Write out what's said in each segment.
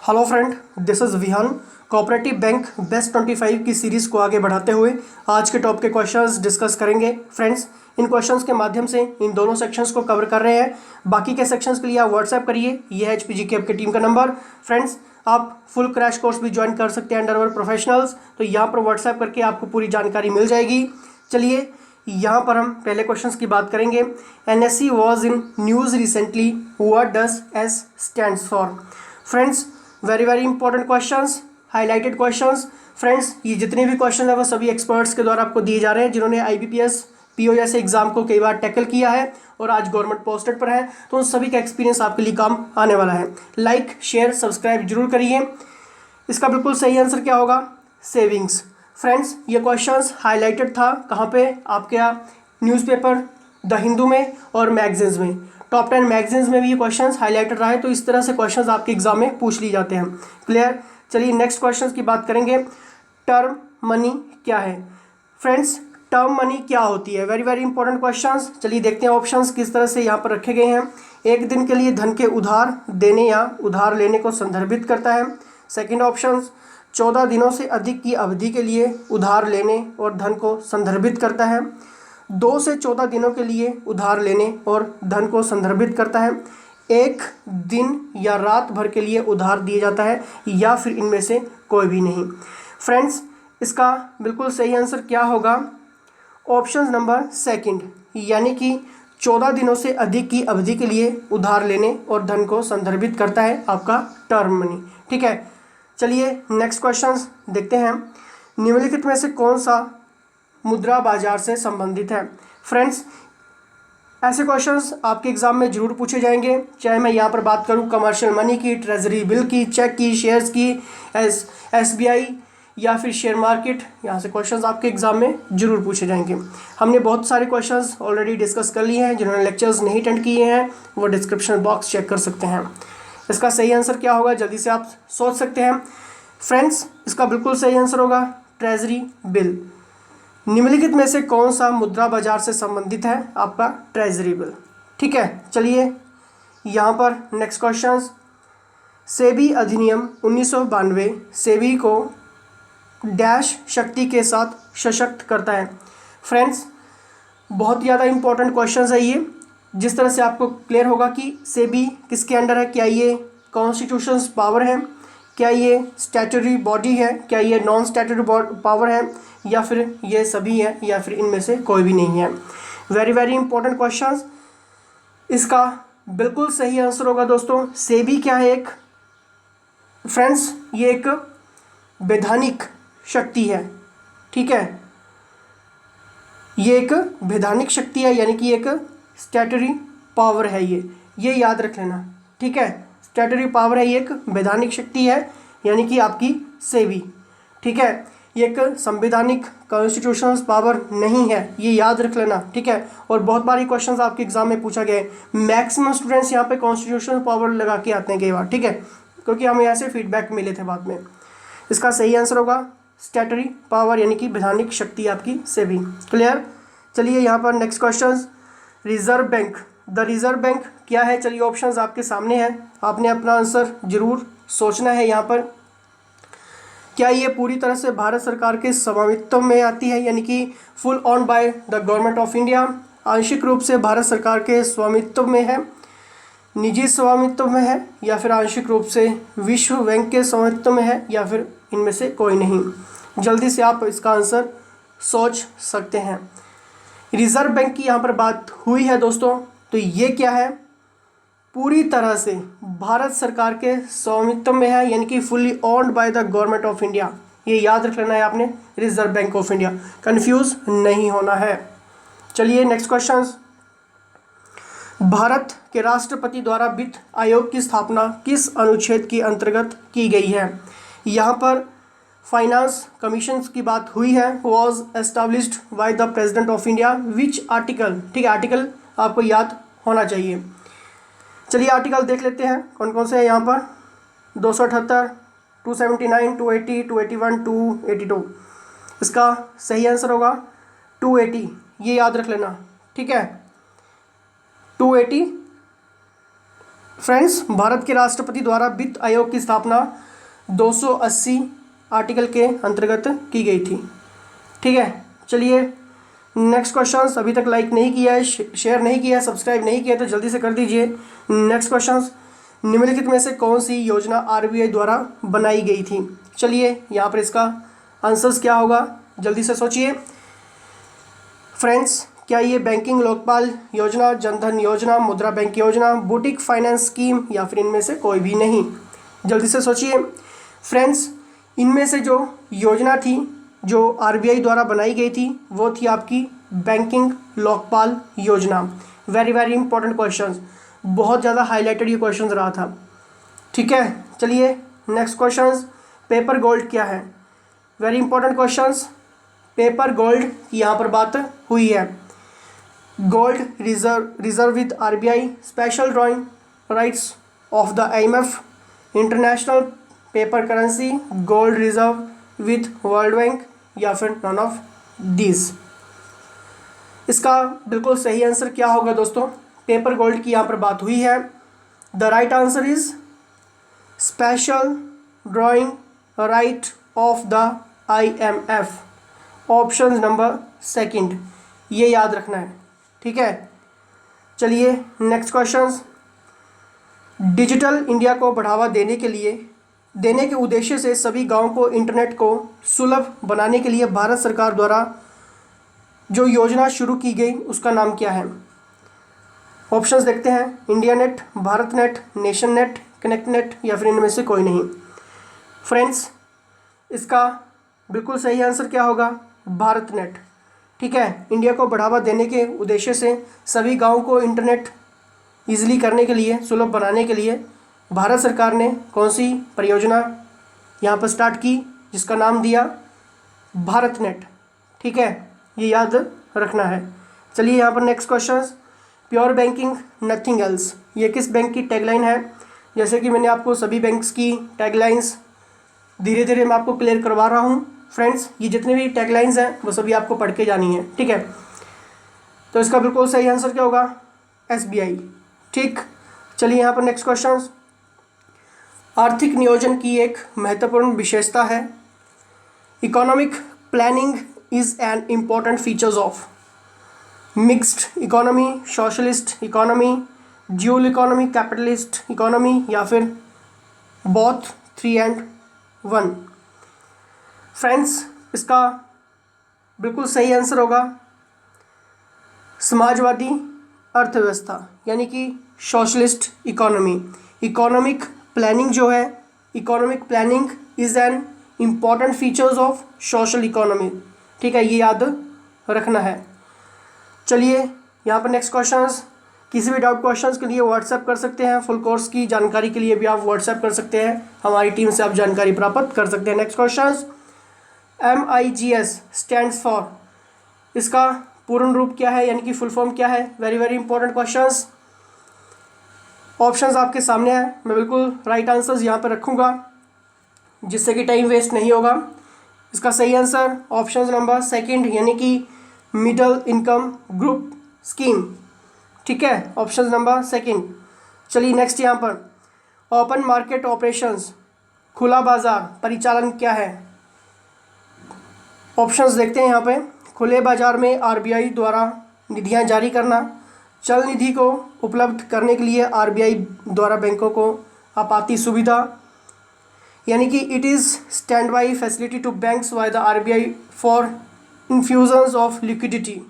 Hello friend, this is Vihaan. Cooperative bank best 25 की series को आगे बढ़ाते हुए आज के टॉप के क्वेश्चंस डिस्कस करेंगे। फ्रेंड्स, इन क्वेश्चंस के माध्यम से इन दोनों सेक्शंस को कवर कर रहे हैं। बाकी के सेक्शंस के लिए आप व्हाट्सएप करिए, ये है HPGK आपकी टीम का नंबर। फ्रेंड्स, आप फुल क्रैश कोर्स भी ज्वाइन कर सकते हैं अंडर अवर प्रोफेशनल्स, तो यहाँ पर व्हाट्सएप करके आपको पूरी जानकारी मिल जाएगी। चलिए, यहाँ पर हम पहले क्वेश्चंस की बात करेंगे। NSE was in news recently, what does S stands for? Friends, very important questions, highlighted questions. Friends, ये जितने भी क्वेश्चन है वो सभी एक्सपर्ट्स के द्वारा आपको दिए जा रहे हैं, जिन्होंने IBPS PO जैसे एग्जाम को कई बार टैकल किया है और आज गवर्नमेंट पोस्टेड पर है, तो उन सभी का एक्सपीरियंस आपके लिए काम आने वाला है। लाइक शेयर सब्सक्राइब जरूर करिए। इसका बिल्कुल सही आंसर क्या होगा? सेविंग्स। फ्रेंड्स, ये क्वेश्चंस हाईलाइटेड था कहाँ पे? आपके न्यूज़पेपर द हिंदू में और मैगजीन्स में, टॉप 10 मैगजीन्स में भी ये क्वेश्चंस हाईलाइटेड रहा है। तो इस तरह से क्वेश्चंस आपके एग्जाम में पूछ ली जाते हैं। क्लियर? चलिए नेक्स्ट क्वेश्चंस की बात करेंगे। टर्म मनी क्या है? फ्रेंड्स, टर्म मनी क्या होती है? Very important questions. चलिए देखते हैं ऑप्शंस किस तरह से यहाँ पर रखे गए हैं। एक दिन के लिए धन के उधार देने या उधार लेने को संदर्भित करता है। सेकेंड ऑप्शन, 14 दिनों से अधिक की अवधि के लिए उधार लेने और धन को संदर्भित करता है। 2 से 14 दिनों के लिए उधार लेने और धन को संदर्भित करता है। एक दिन या रात भर के लिए उधार दिया जाता है, या फिर इनमें से कोई भी नहीं। फ्रेंड्स, इसका बिल्कुल सही आंसर क्या होगा? ऑप्शन नंबर सेकंड, यानी कि 14 दिनों से अधिक की अवधि के लिए उधार लेने और धन को संदर्भित करता है आपका टर्म मनी। ठीक है, चलिए नेक्स्ट क्वेश्चंस देखते हैं। निम्नलिखित में से कौन सा मुद्रा बाजार से संबंधित है? फ्रेंड्स, ऐसे क्वेश्चंस आपके एग्जाम में जरूर पूछे जाएंगे, चाहे मैं यहाँ पर बात करूँ कमर्शियल मनी की, ट्रेजरी बिल की, चेक की, शेयर्स की, SBI या फिर शेयर मार्केट। यहाँ से क्वेश्चंस आपके एग्जाम में जरूर पूछे जाएंगे। हमने बहुत सारे क्वेश्चंस ऑलरेडी डिस्कस कर लिए हैं। जिन्होंने लेक्चर्स नहीं अटेंड किए हैं वो डिस्क्रिप्शन बॉक्स चेक कर सकते हैं। इसका सही आंसर क्या होगा, जल्दी से आप सोच सकते हैं। फ्रेंड्स, इसका बिल्कुल सही आंसर होगा ट्रेजरी बिल। निम्नलिखित में से कौन सा मुद्रा बाजार से संबंधित है? आपका ट्रेजरी बिल। ठीक है, चलिए यहाँ पर नेक्स्ट क्वेश्चन। सेबी अधिनियम 1992 सेबी को डैश शक्ति के साथ सशक्त करता है। फ्रेंड्स, बहुत ज़्यादा इंपॉर्टेंट क्वेश्चन है ये। जिस तरह से आपको क्लियर होगा कि सेबी किसके अंडर है, क्या ये कॉन्स्टिट्यूशन पावर है, क्या ये स्टैट्यूटरी बॉडी है, क्या ये नॉन स्टैट्यूटरी पावर है, या फिर ये सभी है, या फिर इनमें से कोई भी नहीं है। Very important questions. इसका बिल्कुल सही आंसर होगा दोस्तों, सेबी क्या है? एक फ्रेंड्स, ये एक वैधानिक शक्ति है। ठीक है, ये एक वैधानिक शक्ति है, यानी कि एक स्टैट्यूटरी पावर है ये याद रख लेना। ठीक है, स्टैट्यूटरी पावर है, ये एक वैधानिक शक्ति है, यानी कि आपकी सेबी। ठीक है, ये एक संवैधानिक कॉन्स्टिट्यूशनल पावर नहीं है, ये याद रख लेना। ठीक है, और बहुत बार ये क्वेश्चंस आपके एग्जाम में पूछा गया है। मैक्सिमम स्टूडेंट्स यहाँ पे कॉन्स्टिट्यूशनल पावर लगा के आते हैं कई बार। ठीक है, क्योंकि हमें ऐसे फीडबैक मिले थे बाद में। इसका सही आंसर होगा स्टैट्यूटरी पावर, यानी कि वैधानिक शक्ति आपकी सेबी। क्लियर? चलिए यहाँ पर next question. Reserve bank, the reserve bank क्या है? चलिए ऑप्शंस आपके सामने हैं, आपने अपना आंसर जरूर सोचना है यहाँ पर। क्या ये पूरी तरह से भारत सरकार के स्वामित्व में आती है, यानी कि full on by the government of India? आंशिक रूप से भारत सरकार के स्वामित्व में है, निजी स्वामित्व में है, या फिर आंशिक रूप से विश्व बैंक के स्वामित्व में है, या फिर इनमें से कोई नहीं? जल्दी से आप इसका आंसर सोच सकते हैं। रिजर्व बैंक की यहाँ पर बात हुई है दोस्तों, तो ये क्या है? पूरी तरह से भारत सरकार के स्वामित्व में है, यानी कि fully owned by the government of India. ये याद रख लेना है आपने, reserve bank of India, confuse नहीं होना है। चलिए नेक्स्ट क्वेश्चन। भारत के राष्ट्रपति द्वारा वित्त आयोग की स्थापना किस अनुच्छेद के अंतर्गत की गई है? यहाँ पर फाइनेंस कमीशन की बात हुई है। Was established by the president of India, which article? ठीक है, आर्टिकल आपको याद होना चाहिए। चलिए आर्टिकल देख लेते हैं कौन कौन से हैं यहाँ पर। 278, 279, 280, 281, 282। इसका सही आंसर होगा 280, ये याद रख लेना। ठीक है, 280 फ्रेंड्स, भारत के राष्ट्रपति द्वारा वित्त आयोग की स्थापना 280 आर्टिकल के अंतर्गत की गई थी। ठीक है, चलिए नेक्स्ट क्वेश्चन। अभी तक लाइक नहीं किया है, शेयर नहीं किया है, सब्सक्राइब नहीं किया है तो जल्दी से कर दीजिए। नेक्स्ट क्वेश्चन, निम्नलिखित में से कौन सी योजना आरबीआई द्वारा बनाई गई थी? चलिए यहाँ पर इसका आंसर्स क्या होगा, जल्दी से सोचिए। फ्रेंड्स, क्या ये बैंकिंग लोकपाल योजना, जनधन योजना, मुद्रा बैंक योजना, बुटीक फाइनेंस स्कीम या फिर इनमें से कोई भी नहीं? जल्दी से सोचिए। फ्रेंड्स, इनमें से जो योजना थी जो आरबीआई द्वारा बनाई गई थी वो थी आपकी बैंकिंग लोकपाल योजना। वेरी वेरी इंपॉर्टेंट क्वेश्चन, बहुत ज़्यादा हाईलाइटेड ये क्वेश्चन रहा था। ठीक है, चलिए नेक्स्ट क्वेश्चन, पेपर गोल्ड क्या है? Very important questions, paper gold की यहाँ पर बात हुई है। Gold reserve with RBI, special drawing rights of the IMF, international paper currency, gold reserve with world bank या फिर नन ऑफ दीज। इसका बिल्कुल सही आंसर क्या होगा दोस्तों? पेपर गोल्ड की यहाँ पर बात हुई है। The right answer is special drawing right of the IMF, option number second, ये याद रखना है। ठीक है, चलिए नेक्स्ट क्वेश्चन, डिजिटल इंडिया को बढ़ावा देने के उद्देश्य से सभी गांवों को इंटरनेट को सुलभ बनाने के लिए भारत सरकार द्वारा जो योजना शुरू की गई उसका नाम क्या है? ऑप्शंस देखते हैं, India net, Bharat net, nation net, connect net या फिर इनमें से कोई नहीं। फ्रेंड्स, इसका बिल्कुल सही आंसर क्या होगा? भारत नेट। ठीक है, इंडिया को बढ़ावा देने के उद्देश्य से सभी गांवों को इंटरनेट ईजिली करने के लिए, सुलभ बनाने के लिए भारत सरकार ने कौन सी परियोजना यहाँ पर स्टार्ट की जिसका नाम दिया भारत नेट। ठीक है, ये याद रखना है। चलिए यहाँ पर next question, pure banking nothing else, ये किस बैंक की टैगलाइन है? जैसे कि मैंने आपको सभी बैंक्स की टैगलाइंस धीरे धीरे मैं आपको क्लियर करवा रहा हूँ। फ्रेंड्स, ये जितने भी टैगलाइंस हैं वो सभी आपको पढ़ के जानी है। ठीक है, तो इसका बिल्कुल सही आंसर क्या होगा? एसबीआई। ठीक, चलिए यहाँ पर नेक्स्ट क्वेश्चन, आर्थिक नियोजन की एक महत्वपूर्ण विशेषता है, economic planning is an important features of mixed economy, socialist economy, dual economy, capitalist economy या फिर बोथ 3 and 1? फ्रेंड्स, इसका बिल्कुल सही आंसर होगा समाजवादी अर्थव्यवस्था, यानी कि सोशलिस्ट इकोनॉमी। इकोनॉमिक प्लानिंग जो है, economic planning is an important features of social economy. ठीक है, ये याद रखना है। चलिए यहाँ पर नेक्स्ट क्वेश्चंस, किसी भी डाउट क्वेश्चंस के लिए व्हाट्सएप कर सकते हैं, फुल कोर्स की जानकारी के लिए भी आप व्हाट्सएप कर सकते हैं, हमारी टीम से आप जानकारी प्राप्त कर सकते हैं। Next questions, MIGS stands for, इसका पूर्ण रूप क्या है, यानी कि फुल फॉर्म क्या है? Very very important questions. Options आपके सामने है, मैं बिल्कुल राइट आंसर्स यहाँ पर रखूँगा जिससे कि टाइम वेस्ट नहीं होगा। इसका सही आंसर ऑप्शन नंबर सेकंड, यानी कि मिडिल इनकम ग्रुप स्कीम। ठीक है, ऑप्शन नंबर सेकंड। चलिए नेक्स्ट यहाँ पर, ओपन मार्केट ऑपरेशंस, खुला बाजार परिचालन क्या है? ऑप्शंस देखते हैं यहाँ पे, खुले बाजार में आरबीआई द्वारा निधियाँ जारी करना, चल निधि को उपलब्ध करने के लिए आरबीआई द्वारा बैंकों को आपाती सुविधा, यानी कि it is stand by facility to banks by the RBI for infusions of liquidity.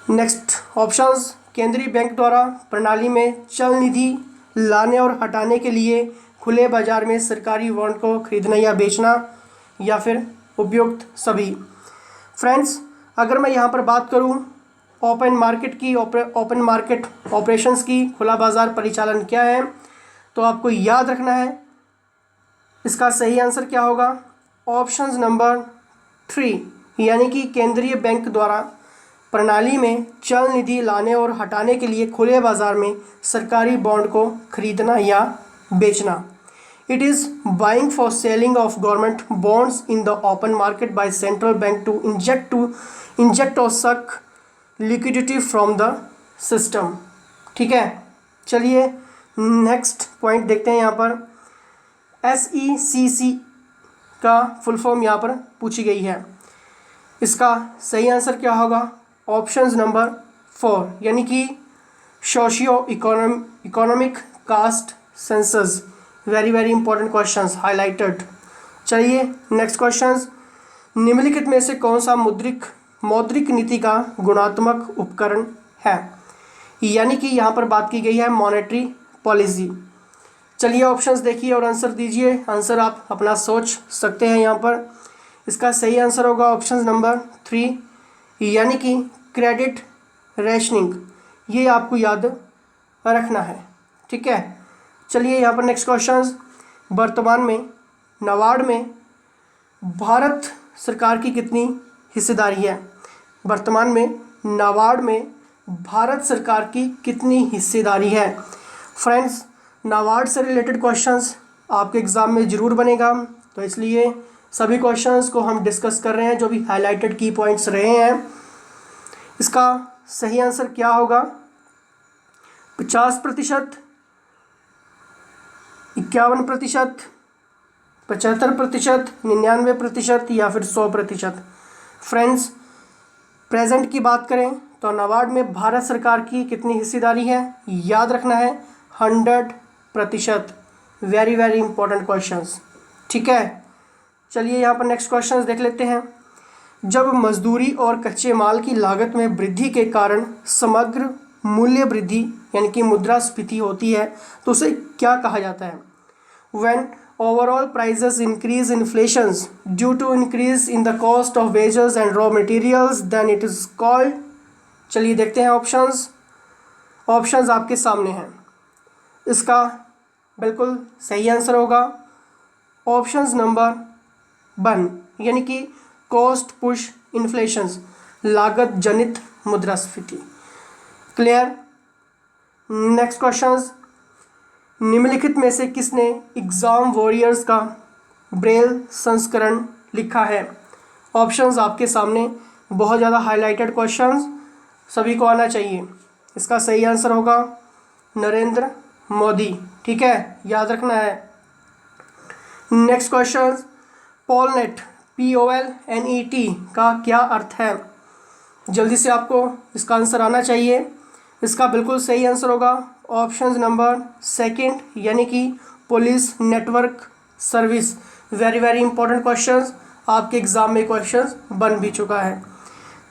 Next options, केंद्रीय बैंक द्वारा प्रणाली में चल निधि लाने और हटाने के लिए खुले बाजार में सरकारी बॉन्ड को खरीदना या बेचना या फिर उपयुक्त सभी। फ्रेंड्स, अगर मैं यहाँ पर बात करूँ ओपन मार्केट की, ओपन मार्केट ऑपरेशंस की, खुला बाजार परिचालन क्या है, तो आपको याद रखना है इसका सही आंसर क्या होगा? ऑप्शन नंबर 3, यानी कि केंद्रीय बैंक द्वारा प्रणाली में चल निधि लाने और हटाने के लिए खुले बाजार में सरकारी बॉन्ड को खरीदना या बेचना। It is buying for selling of government bonds in the open market by central bank to inject और suck liquidity from the system. ठीक है, चलिए नेक्स्ट पॉइंट देखते हैं। यहाँ पर SECC का फुल फॉर्म यहाँ पर पूछी गई है। इसका सही आंसर क्या होगा? ऑप्शंस नंबर 4 यानी कि socio economic caste census. Very very important questions highlighted. चलिए नेक्स्ट क्वेश्चंस। निम्नलिखित में से कौन सा मौद्रिक नीति का गुणात्मक उपकरण है? यानी कि यहाँ पर बात की गई है मॉनेटरी पॉलिसी। चलिए ऑप्शंस देखिए और आंसर दीजिए। आंसर आप अपना सोच सकते हैं यहाँ पर। इसका सही आंसर होगा ऑप्शन नंबर 3 यानी कि क्रेडिट रेशनिंग। ये आपको याद रखना है, ठीक है। चलिए यहाँ पर नेक्स्ट क्वेश्चन। वर्तमान में नाबार्ड में भारत सरकार की कितनी हिस्सेदारी है? वर्तमान में नाबार्ड में भारत सरकार की कितनी हिस्सेदारी है? फ्रेंड्स, नाबार्ड से रिलेटेड क्वेश्चंस आपके एग्ज़ाम में ज़रूर बनेगा, तो इसलिए सभी क्वेश्चंस को हम डिस्कस कर रहे हैं जो भी हाईलाइटेड की पॉइंट्स रहे हैं। इसका सही आंसर क्या होगा? 50%, 51%, 75%, 99% या फिर 100%। फ्रेंड्स, प्रेजेंट की बात करें तो नाबार्ड में भारत सरकार की कितनी हिस्सेदारी है? याद रखना है 100%। वेरी वेरी इंपॉर्टेंट क्वेश्चंस, ठीक है। चलिए यहाँ पर नेक्स्ट क्वेश्चंस देख लेते हैं। जब मजदूरी और कच्चे माल की लागत में वृद्धि के कारण समग्र मूल्य वृद्धि यानी कि मुद्रास्फीति होती है तो उसे क्या कहा जाता है? When overall prices increase inflations due to increase in the cost of wages and raw materials, then it is called। चलिए देखते हैं ऑप्शंस आपके सामने हैं। इसका बिल्कुल सही आंसर होगा ऑप्शंस नंबर 1 यानी कि कॉस्ट पुश इन्फ्लेशंस, लागत जनित मुद्रास्फीति। क्लियर। Next questions. निम्नलिखित में से किसने एग्ज़ाम वॉरियर्स का ब्रेल संस्करण लिखा है? ऑप्शंस आपके सामने, बहुत ज़्यादा हाईलाइटेड क्वेश्चंस, सभी को आना चाहिए। इसका सही आंसर होगा नरेंद्र मोदी, ठीक है, याद रखना है। Next question. पोलनेट POLNET का क्या अर्थ है? जल्दी से आपको इसका आंसर आना चाहिए। इसका बिल्कुल सही आंसर होगा ऑप्शन नंबर 2 यानी कि police network service. Very very important questions, आपके एग्ज़ाम में क्वेश्चंस बन भी चुका है।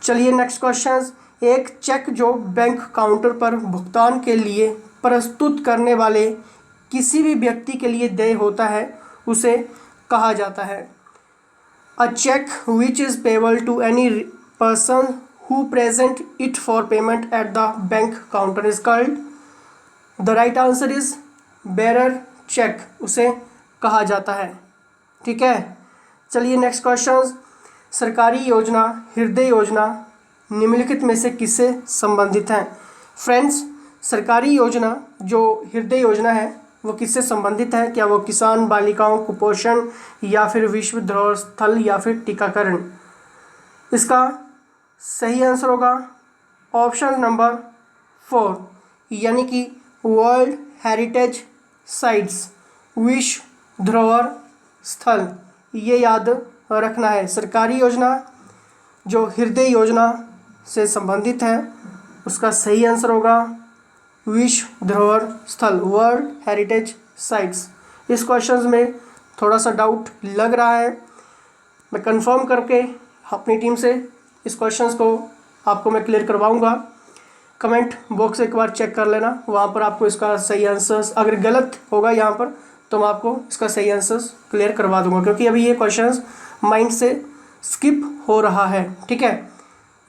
चलिए नेक्स्ट क्वेश्चन। एक चेक जो बैंक काउंटर पर भुगतान के लिए प्रस्तुत करने वाले किसी भी व्यक्ति के लिए देय होता है उसे कहा जाता है? A check which is payable to any person who present it for payment at the bank counter is called। The right answer is bearer check, उसे कहा जाता है, ठीक है। चलिए नेक्स्ट क्वेश्चन। सरकारी योजना हृदय योजना निम्नलिखित में से किससे संबंधित है? फ्रेंड्स, सरकारी योजना जो हृदय योजना है वो किससे संबंधित है? क्या वो किसान, बालिकाओं, कुपोषण या फिर विश्व धरोहर स्थल या फिर टीकाकरण? इसका सही आंसर होगा ऑप्शन नंबर 4 यानी कि वर्ल्ड हेरिटेज साइट्स, विश्व धरोहर स्थल। ये याद रखना है। सरकारी योजना जो हृदय योजना से संबंधित है उसका सही आंसर होगा विश्व धरोहर स्थल, वर्ल्ड हेरिटेज साइट्स। इस क्वेश्चन में थोड़ा सा डाउट लग रहा है, मैं कंफर्म करके अपनी टीम से इस क्वेश्चंस को आपको मैं क्लियर करवाऊंगा। कमेंट बॉक्स एक बार चेक कर लेना, वहाँ पर आपको इसका सही आंसर्स, अगर गलत होगा यहाँ पर तो मैं आपको इसका सही आंसर्स क्लियर करवा दूंगा, क्योंकि अभी ये क्वेश्चंस माइंड से स्किप हो रहा है, ठीक है।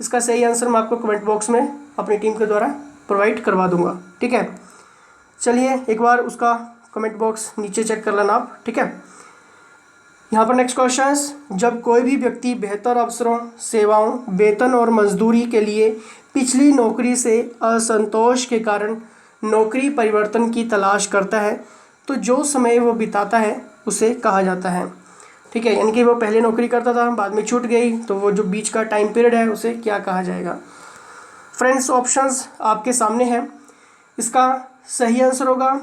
इसका सही आंसर मैं आपको कमेंट बॉक्स में अपनी टीम के द्वारा प्रोवाइड करवा दूंगा, ठीक है। चलिए एक बार उसका कमेंट बॉक्स नीचे चेक कर लेना आप, ठीक है। यहाँ पर नेक्स्ट क्वेश्चन। जब कोई भी व्यक्ति बेहतर अवसरों, सेवाओं, वेतन और मजदूरी के लिए पिछली नौकरी से असंतोष के कारण नौकरी परिवर्तन की तलाश करता है तो जो समय वो बिताता है उसे कहा जाता है, ठीक है। यानी कि वो पहले नौकरी करता था, बाद में छूट गई, तो वो जो बीच का टाइम पीरियड है उसे क्या कहा जाएगा? फ्रेंड्स, ऑप्शंस आपके सामने हैं। इसका सही आंसर होगा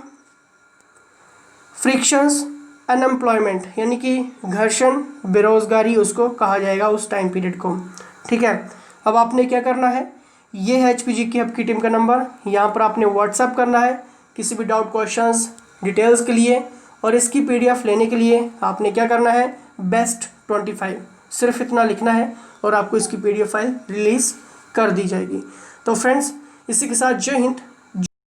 फ्रिक्शंस अनएम्प्लॉयमेंट, यानी कि घर्षण, बेरोजगारी उसको कहा जाएगा उस टाइम पीरियड को। ठीक है, अब आपने क्या करना है, ये है HPG की आपकी टीम का नंबर, यहाँ पर आपने व्हाट्सएप करना है किसी भी डाउट क्वेश्चंस डिटेल्स के लिए, और इसकी PDF लेने के लिए आपने क्या करना है, बेस्ट 25 सिर्फ इतना लिखना है और आपको इसकी PDF फाइल रिलीज़ कर दी जाएगी। तो फ्रेंड्स, इसी के साथ जय हिंद,